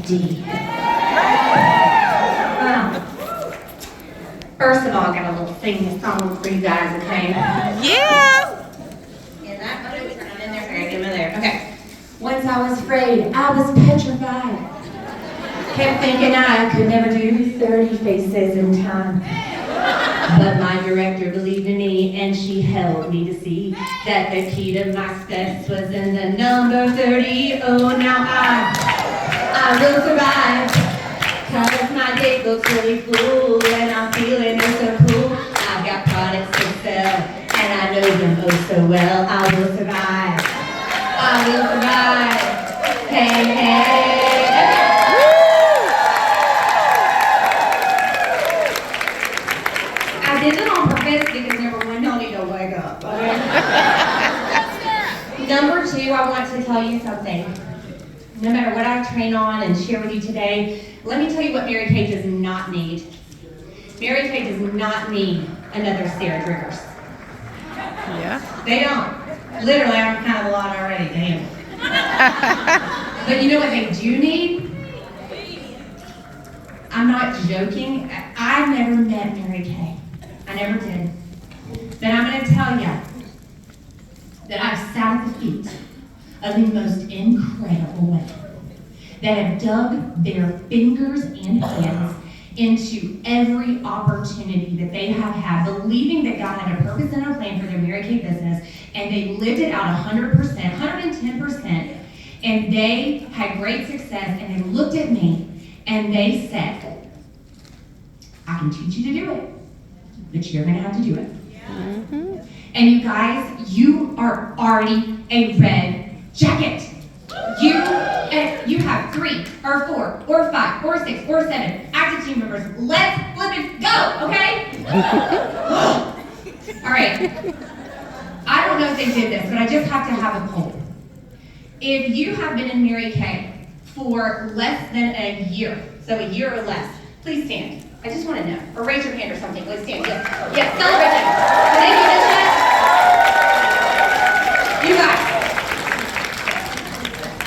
D. Well, first of all, I got a little singing song for you guys, okay? Yeah! Yeah, that one over there. I'm in there. Okay, get him in there. Okay. Once I was afraid, I was petrified. Kept thinking I could never do 30 faces in time. But my director believed in me, and she held me to see that the key to my success was in the number 30. Oh, now I will survive, 'cause my day looks really full, and I'm feeling oh so cool. I've got products to sell, and I know them oh so well. I will survive. I will survive. Hey, hey. I did it on purpose because number one, y'all need to wake up, okay? Number two, I want to tell you something. No matter what I train on and share with you today, let me tell you what Mary Kay does not need. Mary Kay does not need another Sarah Driggers. Yeah. They don't. Literally, I'm kind of a lot already, damn. But you know what they do need? I'm not joking. I've never met Mary Kay. I never did. But I'm going to tell you that I've sat at the feet of the most incredible women that have dug their fingers and hands into every opportunity that they have had, believing that God had a purpose and a plan for their Mary Kay business, and they lived it out 100%, 110%, and they had great success, and they looked at me, and they said, I can teach you to do it, but you're going to have to do it. Mm-hmm. And you guys, you are already a red jacket. You have 3 or 4 or 5 or 6 or 7 active team members. Let's flip it, go, okay? All right. I don't know if they did this, but I just have to have a poll. If you have been in Mary Kay for less than a year, so a year or less, please stand. I just want to know. Or raise your hand or something. Let's stand. Yes, yes, celebrate them. Did they do this yet? You guys.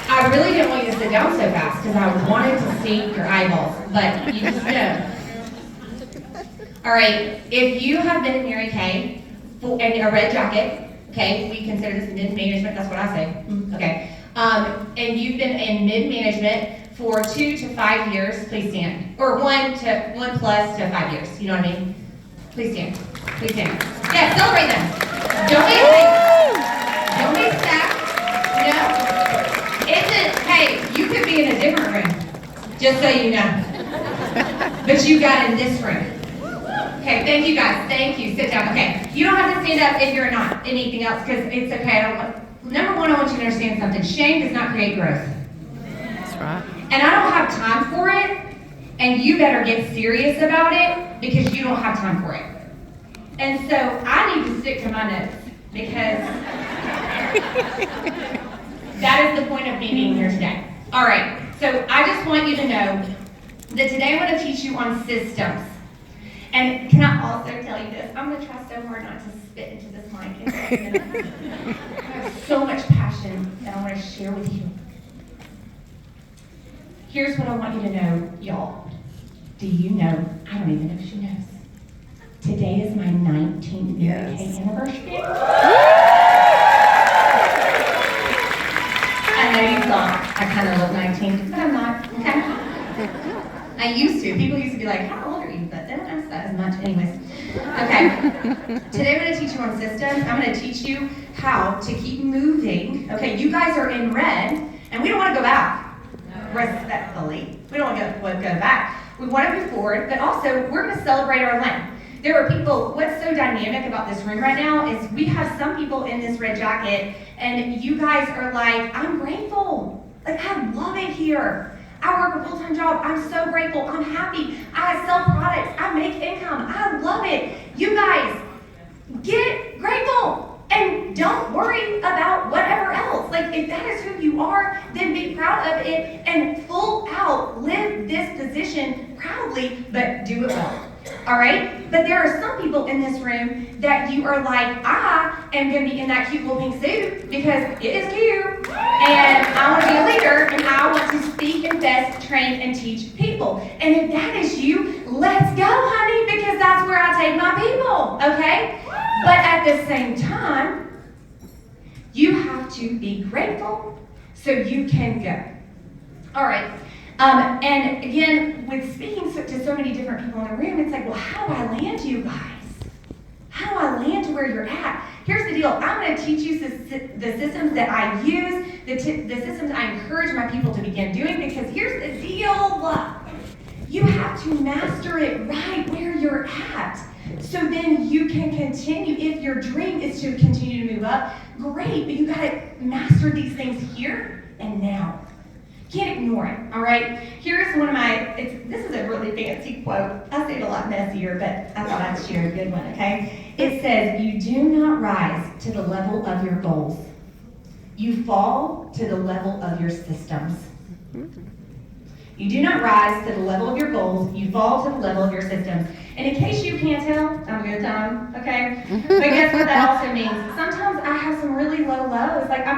I really didn't want you to sit down so fast because I wanted to see your eyeballs, but you just don't. All right, if you have been in Mary Kay and a red jacket, okay, we consider this mid-management, that's what I say, okay, and you've been in mid-management for 2 to 5 years, please stand. Or 1 plus to 5 years, you know what I mean? Please stand, please stand. Yeah, celebrate them. Don't be afraid. Don't be sad. No. Hey, you could be in a different room, just so you know. But you got in this room. Okay, thank you guys, thank you, sit down. Okay, you don't have to stand up if you're not anything else, because it's okay. Number one, I want you to understand something. Shame does not create growth. That's right. And I don't have time for it, and you better get serious about it, because you don't have time for it. And so I need to stick to my notes, because that is the point of me being here today. All right, so I just want you to know that today I'm going to teach you on systems. And can I also tell you this? I'm going to try so hard not to spit into this mic. I have so much passion that I want to share with you. Here's what I want you to know, y'all. Do you know, I don't even know if she knows, today is my 19th Mary Kay anniversary. I know you thought I kind of look 19, but I'm not, okay? I used to. People used to be like, how old are you? But they don't ask that as much. Anyways. Okay. Today I'm going to teach you on systems. I'm going to teach you how to keep moving. Okay, you guys are in red, and we don't want to go back. Respectfully. We don't want to go back. We want to move forward, but also we're going to celebrate our win. There are people, what's so dynamic about this room right now is we have some people in this red jacket, and you guys are like, I'm grateful. Like, I love it here. I work a full-time job. I'm so grateful. I'm happy. I sell products. I make income. I love it. You guys, get grateful and don't worry about whatever else. Like, if that is who you are, then be proud of it and full out live this position proudly, but do it well. All right? But there are some people in this room that you are like, I am going to be in that cute little pink suit because it is cute. And I want to be a leader, and I want to speak, invest, train, and teach people. And if that is you, let's go, honey, because that's where I take my people, okay? But at the same time, you have to be grateful so you can go. All right. And again, with speaking to so many different people in the room, it's like, well, how do I land you guys? How do I land to where you're at? Here's the deal. I'm going to teach you the systems that I use, the systems I encourage my people to begin doing, because here's the deal. You have to master it right where you're at. So then you can continue. If your dream is to continue to move up, great, but you got to master these things here and now. Can't ignore it, all right? Here's one of this is a really fancy quote. I say it a lot messier, but I thought I'd share a good one, okay? It says, you do not rise to the level of your goals. You fall to the level of your systems. You do not rise to the level of your goals. You fall to the level of your systems. And in case you can't tell, I'm a good time, okay? But guess what that also means? Sometimes I have some really low lows. Like I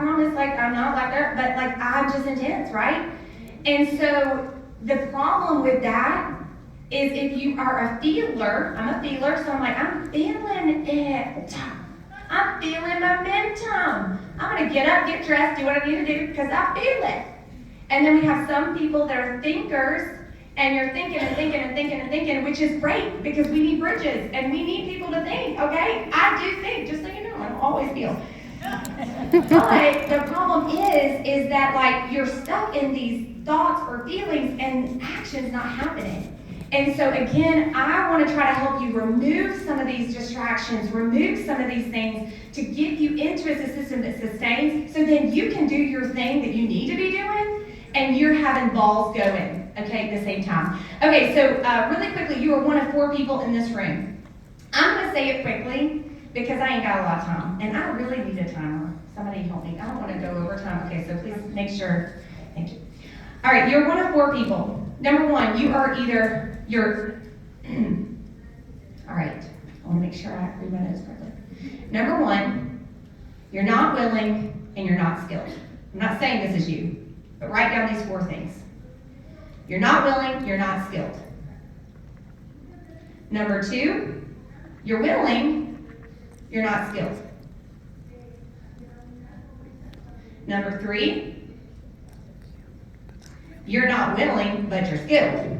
promise, like I'm not like that, but like I'm just intense, right? And so the problem with that is if you are a feeler, I'm a feeler, so I'm like, I'm feeling it. I'm feeling momentum. I'm gonna get up, get dressed, do what I need to do because I feel it. And then we have some people that are thinkers, and you're thinking and thinking and thinking and thinking, which is great because we need bridges and we need people to think, okay? I do think, just so you know, I don't always feel. But the problem is that like you're stuck in these thoughts or feelings and action's not happening. And so again, I want to try to help you remove some of these distractions, remove some of these things to get you into a system that sustains so then you can do your thing that you need to be doing and you're having balls going, okay, at the same time. Okay, so really quickly, you are one of 4 people in this room. I'm going to say it quickly because I ain't got a lot of time, and I really need a timer. Somebody help me. I don't want to go over time. Okay, so please make sure. Thank you. All right, you're one of 4 people. Number 1, you are either, all right, I want to make sure I read my notes correctly. Number 1, you're not willing and you're not skilled. I'm not saying this is you. But write down these 4 things. You're not willing, you're not skilled. Number 2, you're willing, you're not skilled. Number 3, you're not willing, but you're skilled.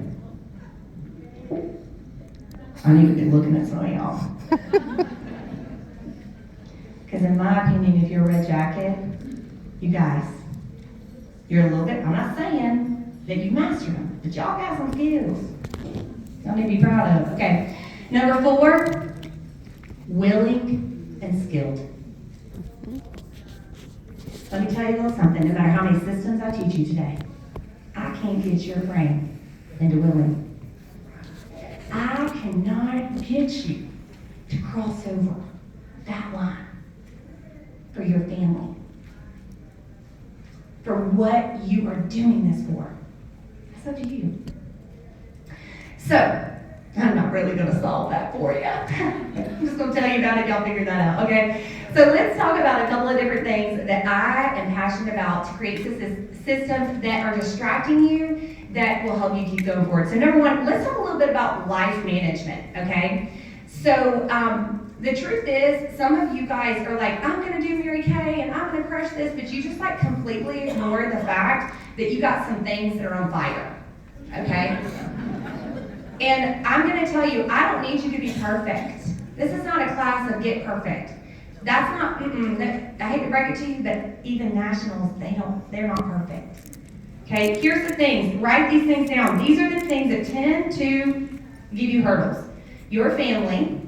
I need to be looking at some of y'all. Because in my opinion, if you're a red jacket, you guys, you're a little bit, I'm not saying that you mastered them, but y'all got some skills. Y'all need to be proud of. Okay. Number 4, willing and skilled. Let me tell you a little something. No matter how many systems I teach you today, I can't get your brain into willing. I cannot get you to cross over that line for your family. For what you are doing this for. It's up to you. So, I'm not really going to solve that for you. I'm just going to tell you about it, y'all figure that out, okay? So let's talk about a couple of different things that I am passionate about to create systems that are distracting you, that will help you keep going forward. So number 1, let's talk a little bit about life management, okay? So, the truth is, some of you guys are like, I'm going to do Mary Kay and I'm going to crush this, but you just like completely ignore the fact that you got some things that are on fire, okay? And I'm going to tell you, I don't need you to be perfect. This is not a class of get perfect. That's not, I hate to break it to you, but even nationals, they're not perfect. Okay, here's the things, write these things down. These are the things that tend to give you hurdles. Your family.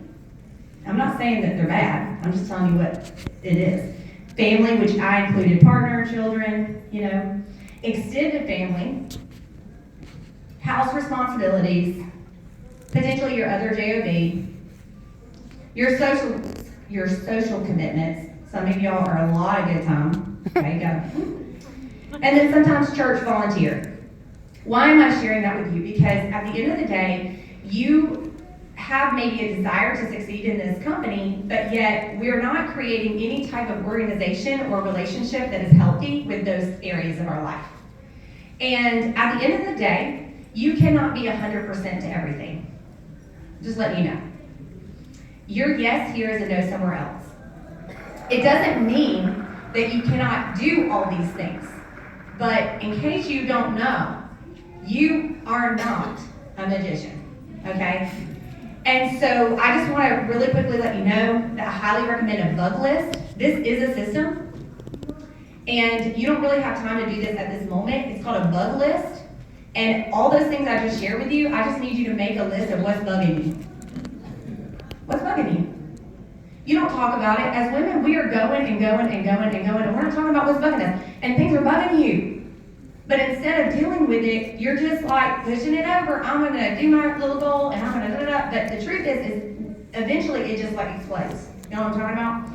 I'm not saying that they're bad. I'm just telling you what it is. Family, which I included partner, children, extended family, house responsibilities, potentially your other JOB, your social commitments. Some of y'all are a lot of good time. Okay, go. And then sometimes church volunteer. Why am I sharing that with you? Because at the end of the day, you have maybe a desire to succeed in this company, but yet we're not creating any type of organization or relationship that is healthy with those areas of our life. And at the end of the day, you cannot be 100% to everything. Just letting you know. Your yes here is a no somewhere else. It doesn't mean that you cannot do all these things. But in case you don't know, you are not a magician, okay? And so I just want to really quickly let you know that I highly recommend a bug list. This is a system, and you don't really have time to do this at this moment. It's called a bug list, and all those things I just shared with you, I just need you to make a list of what's bugging you. What's bugging you? You don't talk about it. As women, we are going and going and going and going, and we're not talking about what's bugging us. And things are bugging you. But instead of dealing with it, you're just like pushing it over. I'm gonna do my little goal, and I'm gonna da-da-da. But the truth is eventually it just like explodes. You know what I'm talking about?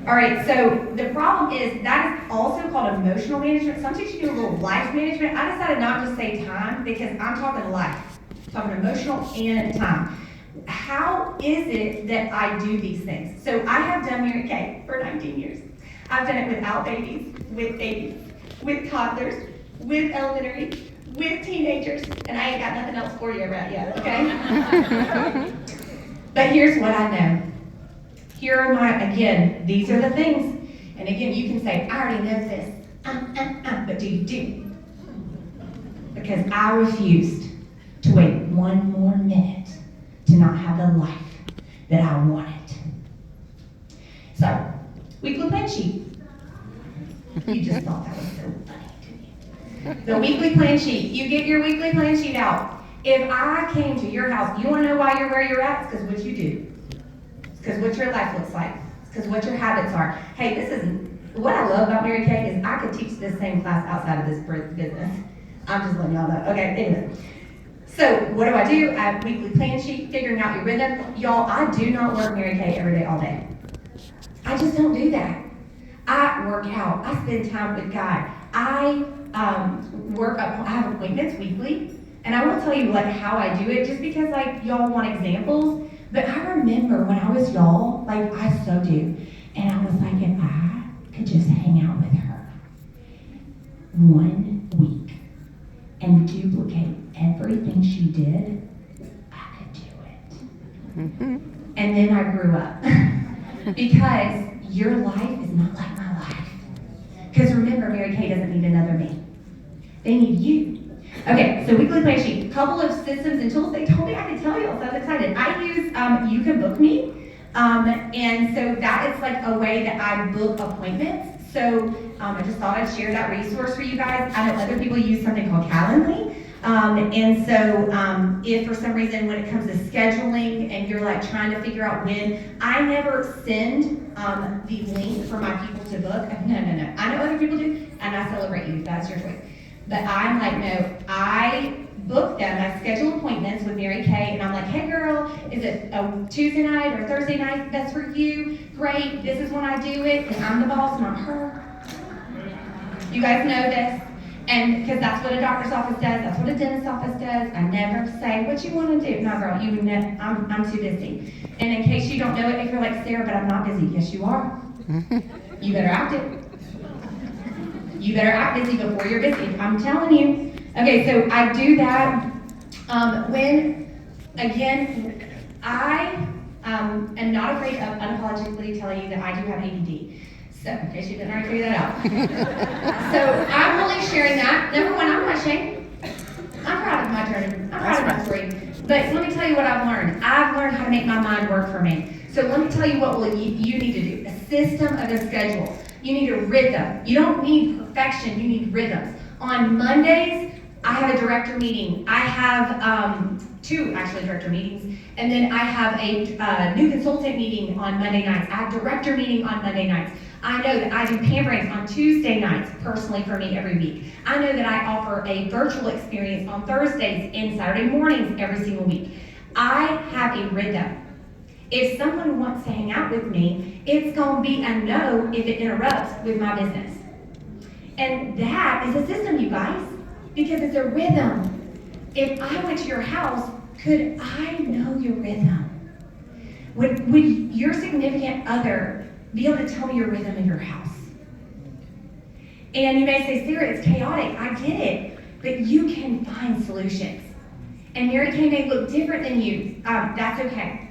All right, so the problem is that is also called emotional management. Some teach you to do a little life management. I decided not to say time because I'm talking life. I'm talking emotional and time. How is it that I do these things? So I have done Mary Kay for 19 years. I've done it without babies, with toddlers, with elementary, with teenagers, and I ain't got nothing else for you right yet, okay? But here's what I know. Here are again, these are the things. And again, you can say, I already know this, but do you do? Because I refused to wait one more minute to not have the life that I wanted. So, weekly plan sheet. You just thought that was so funny, didn't you? The weekly plan sheet. You get your weekly plan sheet out. If I came to your house, you want to know why you're where you're at? It's because what you do. It's because what your life looks like. It's because what your habits are. Hey, this isn't, what I love about Mary Kay is I could teach this same class outside of this business. I'm just letting y'all know. Okay, anyway. So what do? I have weekly plan sheet, figuring out your rhythm. Y'all, I do not work Mary Kay every day, all day. I just don't do that. I work out. I spend time with God. I have appointments weekly, and I won't tell you like how I do it, just because like y'all want examples. But I remember when I was y'all, like I so do, and I was like, if I could just hang out with her 1 week and duplicate everything she did, I could do it. Mm-hmm. And then I grew up. Because your life is not like my life. Because remember, Mary Kay doesn't need another me. They need you. Okay, so weekly plan sheet. Couple of systems and tools. They told me I could tell you, so I was excited. I use You Can Book Me. And so that is like a way that I book appointments. So I just thought I'd share that resource for you guys. I know other people use something called Calendly. And so if for some reason when it comes to scheduling and you're like trying to figure out when, I never send the link for my people to book. No. I know other people do, and I celebrate you. That's your choice. But I'm like, no, I book them. I schedule appointments with Mary Kay, and I'm like, hey girl, is it a Tuesday night or Thursday night that's for you? Great, this is when I do it, and I'm the boss, not her. You guys know this. And because that's what a doctor's office does, that's what a dentist's office does. I never say, what you want to do? No, girl, I'm too busy. And in case you don't know it, if you're like, Sarah, but I'm not busy. Yes, you are. You better act it. You better act busy before you're busy. I'm telling you. Okay, so I do that I am not afraid of unapologetically telling you that I do have ADD. So, in case you didn't already figure that out. So, I'm only sharing that. Number one, I'm not ashamed. I'm proud of my journey. I'm proud of my story. But let me tell you what I've learned. I've learned how to make my mind work for me. So, let me tell you what you need to do. A system of a schedule. You need a rhythm. You don't need perfection. You need rhythms. On Mondays, I have a director meeting. I have two actually director meetings. And then I have a new consultant meeting on Monday nights. I have director meeting on Monday nights. I know that I do pamperings on Tuesday nights, personally for me, every week. I know that I offer a virtual experience on Thursdays and Saturday mornings every single week. I have a rhythm. If someone wants to hang out with me, it's going to be a no if it interrupts with my business. And that is a system, you guys, because it's a rhythm. If I went to your house, could I know your rhythm? Would your significant other be able to tell me your rhythm in your house? And you may say, Sarah, it's chaotic. I get it. But you can find solutions. And Mary Kay may look different than you. That's okay.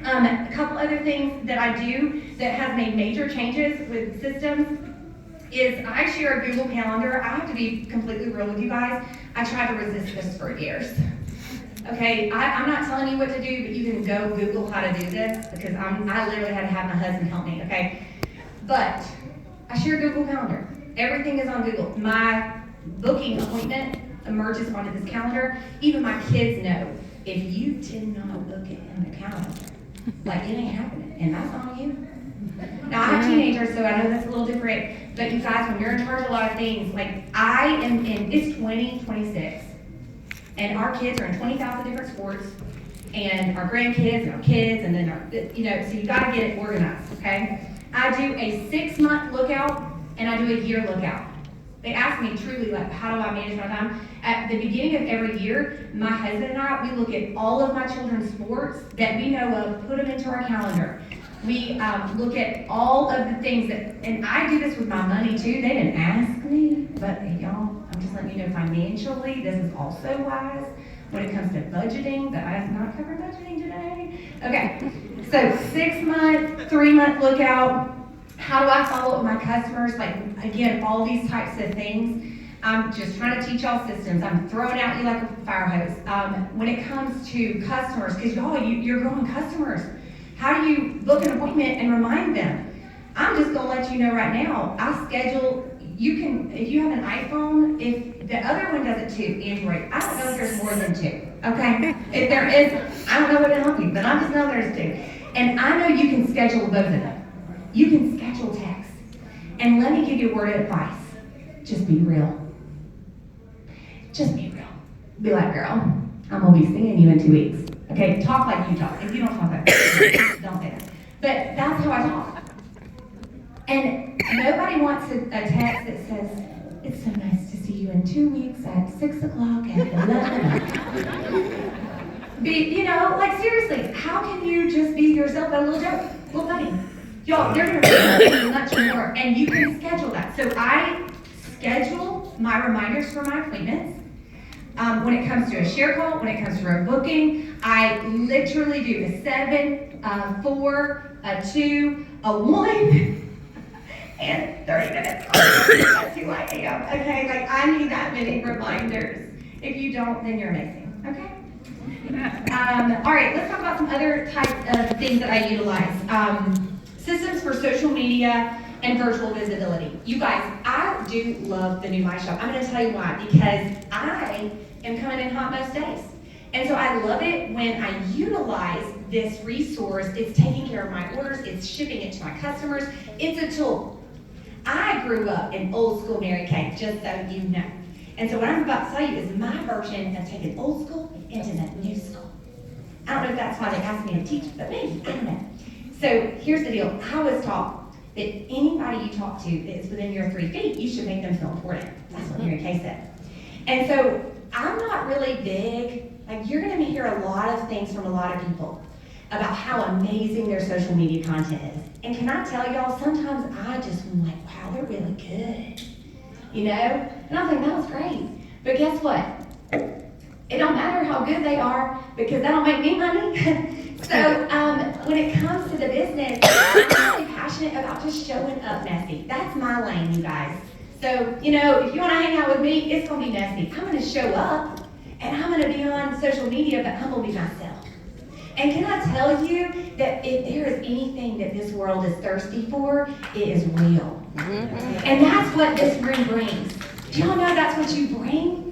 A couple other things that I do that has made major changes with systems is I share a Google Calendar. I have to be completely real with you guys. I tried to resist this for years. Okay, I'm not telling you what to do, but you can go Google how to do this because I literally had to have my husband help me, okay? But I share a Google Calendar. Everything is on Google. My booking appointment emerges onto this calendar. Even my kids know, if you did not book it in the calendar, like it ain't happening, and that's on you. Now I have teenagers, so I know that's a little different, but you guys, when you're in charge of a lot of things, like I am in, it's 2026, and our kids are in 20,000 different sports, and our grandkids, and our kids, and then our, so you gotta get it organized, okay? I do a 6-month lookout, and I do a year lookout. They ask me truly, like, how do I manage my time? At the beginning of every year, my husband and I, we look at all of my children's sports that we know of, put them into our calendar. We look at all of the things that, and I do this with my money too. They didn't ask me, but y'all, I'm just letting you know financially, this is also wise when it comes to budgeting, but I have not covered budgeting today. Okay, so 6-month, 3-month lookout. How do I follow up with my customers? Like, again, all these types of things. I'm just trying to teach y'all systems. I'm throwing at you like a fire hose. When it comes to customers, because y'all, you're growing customers. How do you book an appointment and remind them? I'm just gonna let you know right now, I schedule, you can, if you have an iPhone, if the other one does it too, Android, I don't know if there's more than 2, okay? If there is, I don't know what to help you, but I just know there's 2. And I know you can schedule both of them. You can schedule text. And let me give you a word of advice. Just be real. Just be real. Be like, girl, I'm gonna be seeing you in 2 weeks. Okay, talk like you talk. If you don't talk like that, don't say that. But that's how I talk. And nobody wants a text that says, it's so nice to see you in 2 weeks at 6 o'clock at 11. Like seriously, how can you just be yourself at a little joke, a little funny? Y'all, they're gonna much more, and you can schedule that. So I schedule my reminders for my appointments. When it comes to a share call, when it comes to a booking, I literally do a 7, a 4, a 2, a 1, and 30 minutes. That's who I am, okay? Like, I need that many reminders. If you don't, then you're amazing, okay? All right, let's talk about some other types of things that I utilize. Systems for social media and virtual visibility. You guys, I do love the new My Shop. I'm going to tell you why. Because I am coming in hot most days. And so I love it when I utilize this resource. It's taking care of my orders. It's shipping it to my customers. It's a tool. I grew up in old school Mary Kay, just so you know. And so what I'm about to tell you is my version of taking old school into the new school. I don't know if that's why they asked me to teach, but maybe, I don't know. So here's the deal. I was taught that anybody you talk to that is within your 3 feet, you should make them feel important. That's what Mary Kay said. And so I'm not really big, like you're gonna hear a lot of things from a lot of people about how amazing their social media content is. And can I tell y'all, sometimes I just am like, wow, they're really good. And I think that was great. But guess what? It don't matter how good they are because that don't make me money. So when it comes to the business, I'm really passionate about just showing up messy. That's my lane, you guys. So, if you want to hang out with me, it's going to be messy. I'm going to show up, and I'm going to be on social media, but I'm going to be myself. And can I tell you that if there is anything that this world is thirsty for, it is real. And that's what this room brings. Do y'all know that's what you bring?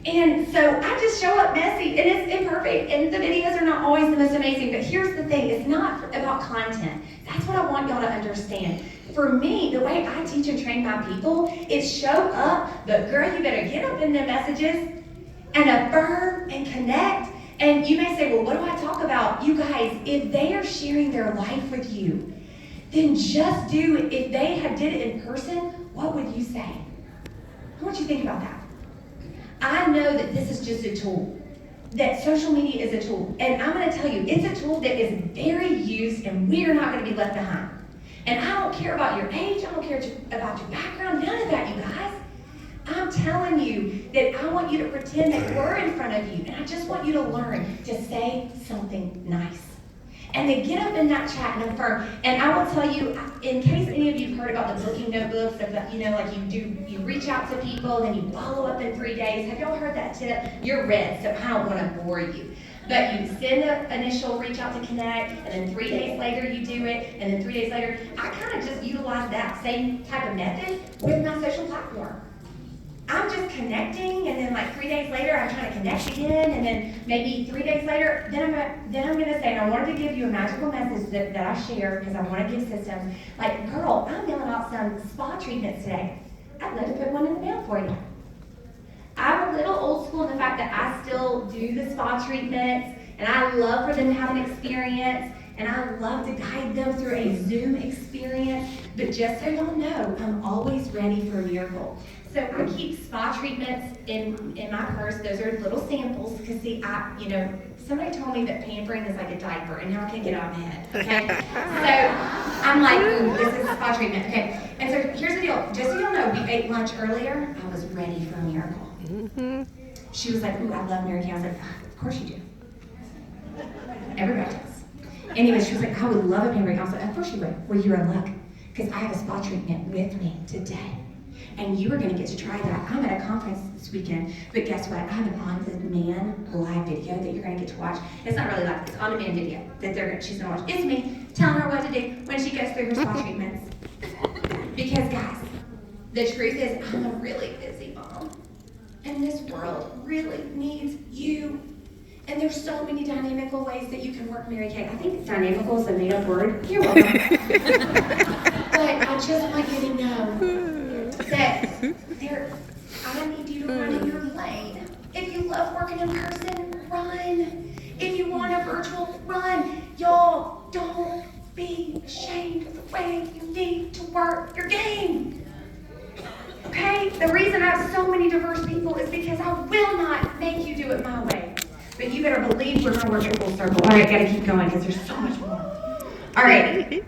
And so I just show up messy, and it's imperfect, and the videos are not always the most amazing, but here's the thing, it's not about content. That's what I want y'all to understand. For me, the way I teach and train my people is show up, but girl, you better get up in the messages and affirm and connect. And you may say, well, what do I talk about? You guys, if they are sharing their life with you, then just do it. If they had did it in person, what would you say? I want you to think about that. I know that this is just a tool. that social media is a tool. And I'm going to tell you, it's a tool that is very used, and we are not going to be left behind. And I don't care about your age, I don't care about your background, none of that, you guys. I'm telling you that I want you to pretend that we're in front of you, and I just want you to learn to say something nice. And then get up in that chat and affirm. And I will tell you, in case any of you have heard about the booking notebooks, like you reach out to people, then you follow up in 3 days. Have y'all heard that tip? You're red, so I don't want to bore you. But you send an initial reach out to connect, and then 3 days later you do it, and then 3 days later, I kind of just utilize that same type of method with my social platform. I'm just connecting, and then like 3 days later, I'm trying to connect again, and then maybe 3 days later, then I'm gonna say, and I wanted to give you a magical message that I share because I want to give systems. Like, girl, I'm mailing out some spa treatments today. I'd love to put one in the mail for you. I'm a little old school in the fact that I still do the spa treatments, and I love for them to have an experience, and I love to guide them through a Zoom experience. But just so y'all know, I'm always ready for a miracle. So I keep spa treatments in my purse. Those are little samples, because see, somebody told me that pampering is like a diaper, and now I can't get it out of my head, okay? So I'm like, ooh, this is a spa treatment, okay? And so here's the deal. Just so y'all know, we ate lunch earlier. I was ready for a miracle. Mm-hmm. She was like, ooh, I love Mary Kay. I was like, of course you do. Everybody does. Anyway, she was like, I would love a pampering. I was like, of course you would. Well, you're in luck, because I have a spa treatment with me today. And you are going to get to try that. I'm at a conference this weekend, but guess what? I have an on-demand live video that you're going to get to watch. It's not really live, it's on-demand video that she's going to watch. It's me telling her what to do when she goes through her spa treatments. Because guys, the truth is, I'm a really busy mom, and this world really needs you. And there's so many dynamical ways that you can work Mary Kay. I think dynamical is a made-up word. You're welcome. But I just want you to know that I need you to run in your lane. If you love working in person, run. If you want a virtual, run. Y'all, don't be ashamed of the way you need to work your game. Okay? The reason I have so many diverse people is because I will not make you do it my way. But you better believe we're going to work in full circle. All right, got to keep going because there's so much more. All right.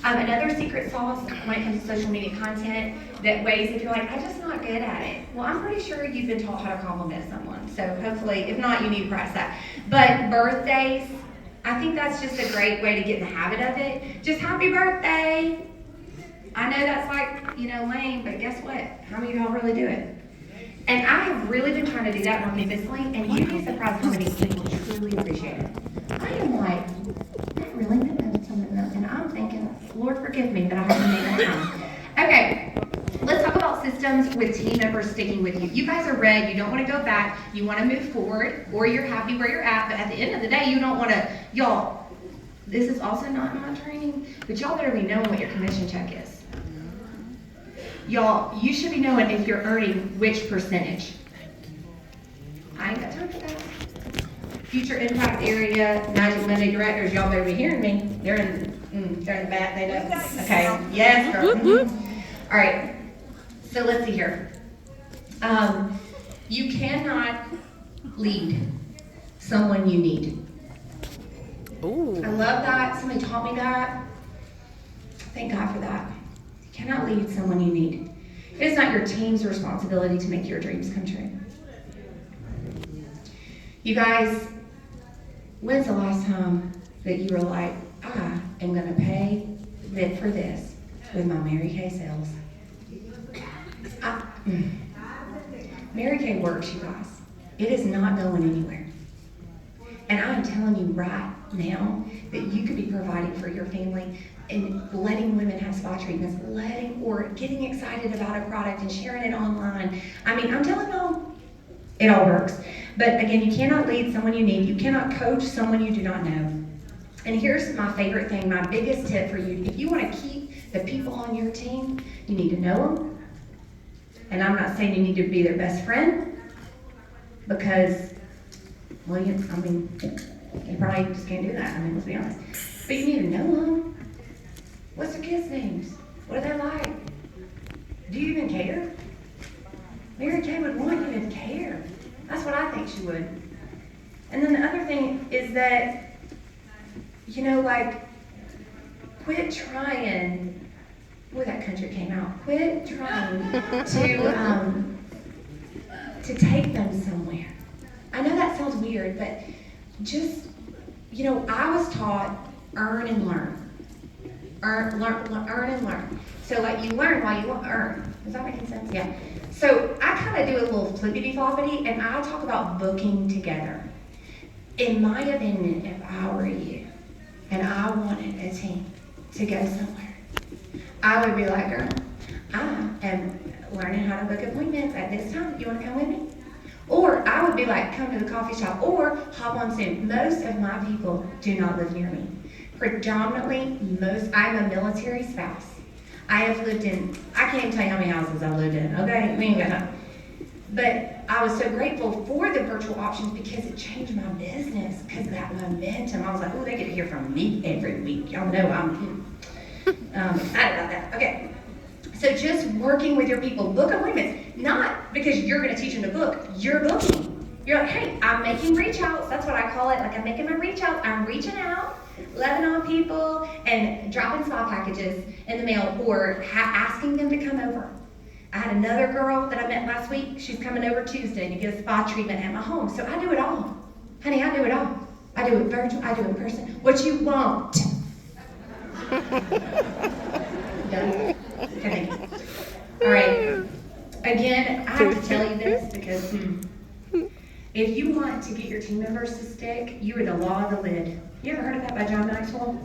Another secret sauce when it comes to social media content that ways if you're like, I'm just not good at it. Well, I'm pretty sure you've been taught how to compliment someone. So hopefully, if not, you need to practice that. But birthdays, I think that's just a great way to get in the habit of it. Just happy birthday. I know that's like, lame, but guess what? How many of y'all really do it? And I have really been trying to do that more consistently, and you'd be surprised how many people truly appreciate it. I am like, I really meant that something else, and I'm thinking, Lord forgive me that I haven't made that time. Okay, let's talk about systems with team members sticking with you. You guys are red, you don't want to go back, you want to move forward, or you're happy where you're at, but at the end of the day, you don't want to, y'all, this is also not in my training, but y'all better be knowing what your commission check is. Y'all, you should be knowing if you're earning which percentage. I ain't got time for that. Future impact area, Magic Monday directors, y'all better be hearing me. They're in the back, they know. Okay, yes, girl. All right, so let's see here. You cannot lead someone you need. Ooh. I love that. Somebody taught me that. Thank God for that. You cannot lead someone you need. It is not your team's responsibility to make your dreams come true. You guys, when's the last time that you were like, I am going to pay for this with my Mary Kay sales? Mary Kay works, you guys. It is not going anywhere. And I'm telling you right now that you could be providing for your family and letting women have spa treatments, or getting excited about a product and sharing it online. I mean, I'm telling y'all, it all works. But again, you cannot lead someone you need. You cannot coach someone you do not know. And here's my favorite thing, my biggest tip for you. If you want to keep the people on your team, you need to know them. And I'm not saying you need to be their best friend, because, well, you probably just can't do that. I mean, let's be honest. But you need to know them. What's their kids' names? What are they like? Do you even care? Mary Kay would want you to care. That's what I think she would. And then the other thing is that, like, quit trying, boy, that country came out. Quit trying to take them somewhere. I know that sounds weird, but just, I was taught earn and learn. Earn and learn. So like you learn while you earn. Is that making sense? Yeah. So I kind of do a little flippity-floppity, and I talk about booking together. In my opinion, if I were you, and I wanted a team to go somewhere, I would be like, girl, I am learning how to book appointments at this time. You want to come with me? Or I would be like, come to the coffee shop, or hop on Zoom. Most of my people do not live near me. Predominantly, I'm a military spouse. I have lived in, I can't even tell you how many houses I've lived in, okay? We ain't got time. But I was so grateful for the virtual options because it changed my business, because of that momentum. I was like, oh, they get to hear from me every week. Y'all know I'm excited about that. Okay. So just working with your people, book appointments, not because you're going to teach them to book, you're booking. You're like, hey, I'm making reach outs. That's what I call it. Like, I'm making my reach outs. I'm reaching out, loving on people, and dropping small packages in the mail, or asking them to come over. I had another girl that I met last week. She's coming over Tuesday to get a spa treatment at my home. So I do it all. Honey, I do it all. I do it virtual. I do it in person. What you want? Done. Okay, thank you. All right. Again, I have to tell you this because if you want to get your team members to stick, you are the law of the lid. You ever heard of that by John Maxwell?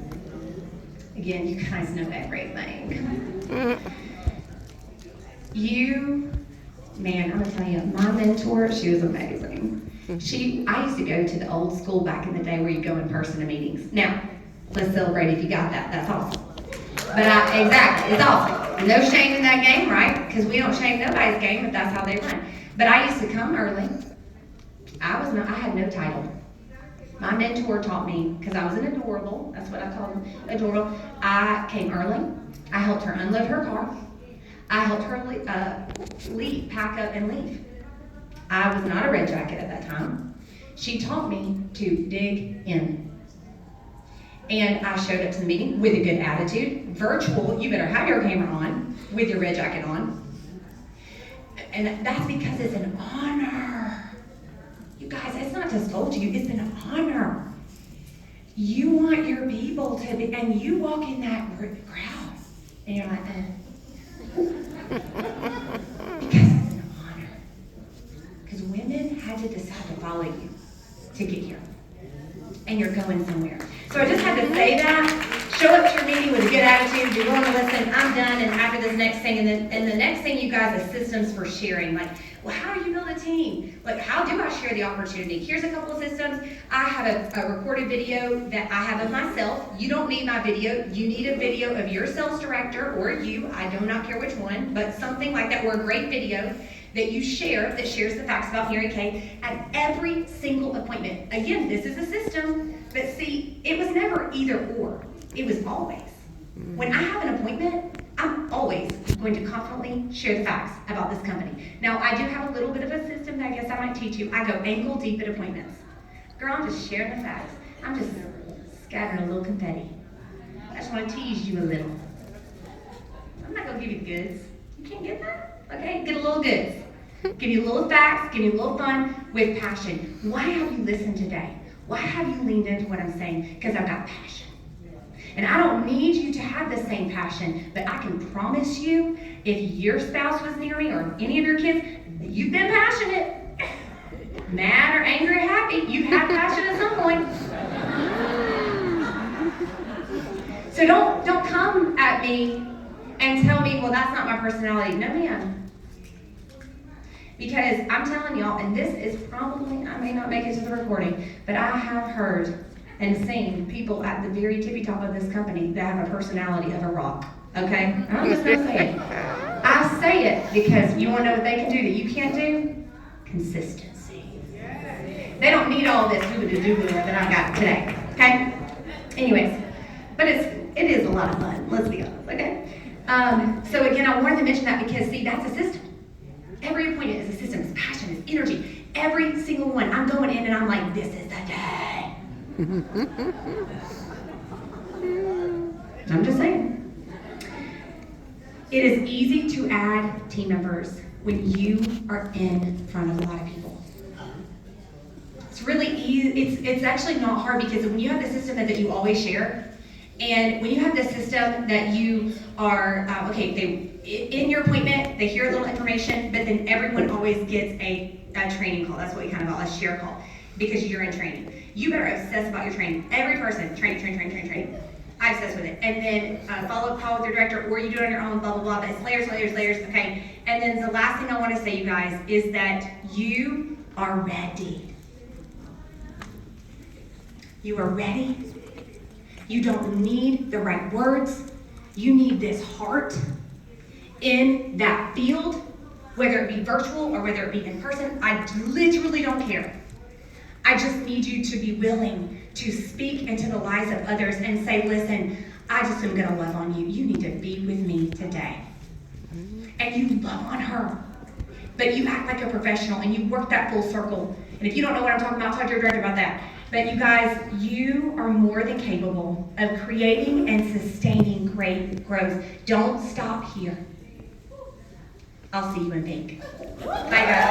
Again, you guys know that great thing. Man, I'm gonna tell you, my mentor, she was amazing. I used to go to the old school back in the day where you go in person to meetings. Now, let's celebrate if you got that. That's awesome. But exactly, it's awesome. No shame in that game, right? Because we don't shame nobody's game if that's how they run. But I used to come early. I had no title. My mentor taught me, because I was an adorable, that's what I call them, adorable. I came early. I helped her unload her car. I helped her leave, pack up and leave. I was not a red jacket at that time. She taught me to dig in. And I showed up to the meeting with a good attitude. Virtual, you better have your camera on with your red jacket on. And that's because it's an honor. You guys, it's not just told you, it's an honor. You want your people to be, and you walk in that crowd, and you're like, because it's an honor. Because women had to decide to follow you to get here. And you're going somewhere. So I just had to say that. Show up to your meeting with a good attitude. Be willing to listen. I'm done. And after this next thing, and the next thing, you guys, is systems for sharing. Like, well, how do you build a team? Like, how do I share the opportunity? Here's a couple of systems. I have a recorded video that I have of myself. You don't need my video. You need a video of your sales director or you. I do not care which one, but something like that, or a great video that you share that shares the facts about Mary Kay at every single appointment. Again, this is a system, but see, it was never either or. It was always. When I have an appointment, I'm always going to confidently share the facts about this company. Now, I do have a little bit of a system that I guess I might teach you. I go ankle deep at appointments. Girl, I'm just sharing the facts. I'm just scattering a little confetti. I just want to tease you a little. I'm not going to give you the goods. You can't get that? Okay, get a little goods. Give you a little facts, give you a little fun with passion. Why have you listened today? Why have you leaned into what I'm saying? Because I've got passion. And I don't need you to have the same passion, but I can promise you, if your spouse was near me or any of your kids, you've been passionate. Mad or angry or happy, you've had passion at some point. So don't come at me and tell me, well, that's not my personality. No, ma'am. Because I'm telling y'all, and this is probably, I may not make it to the recording, but I have heard and seen people at the very tippy top of this company that have a personality of a rock. Okay? I'm just going to say it. I say it because you want to know what they can do that you can't do? Consistency. They don't need all this do-do-do that I got today. Okay? Anyways, but it is a lot of fun. Let's be honest. Okay? So again, I wanted to mention that because, see, that's a system. Every appointment is a system. It's passion. It's energy. every single one. I'm going in and I'm like, this is the day. I'm just saying. It is easy to add team members when you are in front of a lot of people. It's really easy. It's actually not hard because when you have the system that you always share, and when you have the system that you are, in your appointment, they hear a little information, but then everyone always gets a training call. That's what we kind of call a share call because you're in training. You better obsess about your training. Every person, train. I obsess with it. And then follow-up call with your director, or you do it on your own, blah, blah, blah. But it's layers, okay? And then the last thing I want to say, you guys, is that you are ready. You are ready. You don't need the right words. You need this heart in that field, whether it be virtual or whether it be in person. I literally don't care. I just need you to be willing to speak into the lives of others and say, listen, I just am going to love on you. You need to be with me today. And you love on her. But you act like a professional and you work that full circle. And if you don't know what I'm talking about, talk to your director about that. But you guys, you are more than capable of creating and sustaining great growth. Don't stop here. I'll see you in pink. Bye, guys.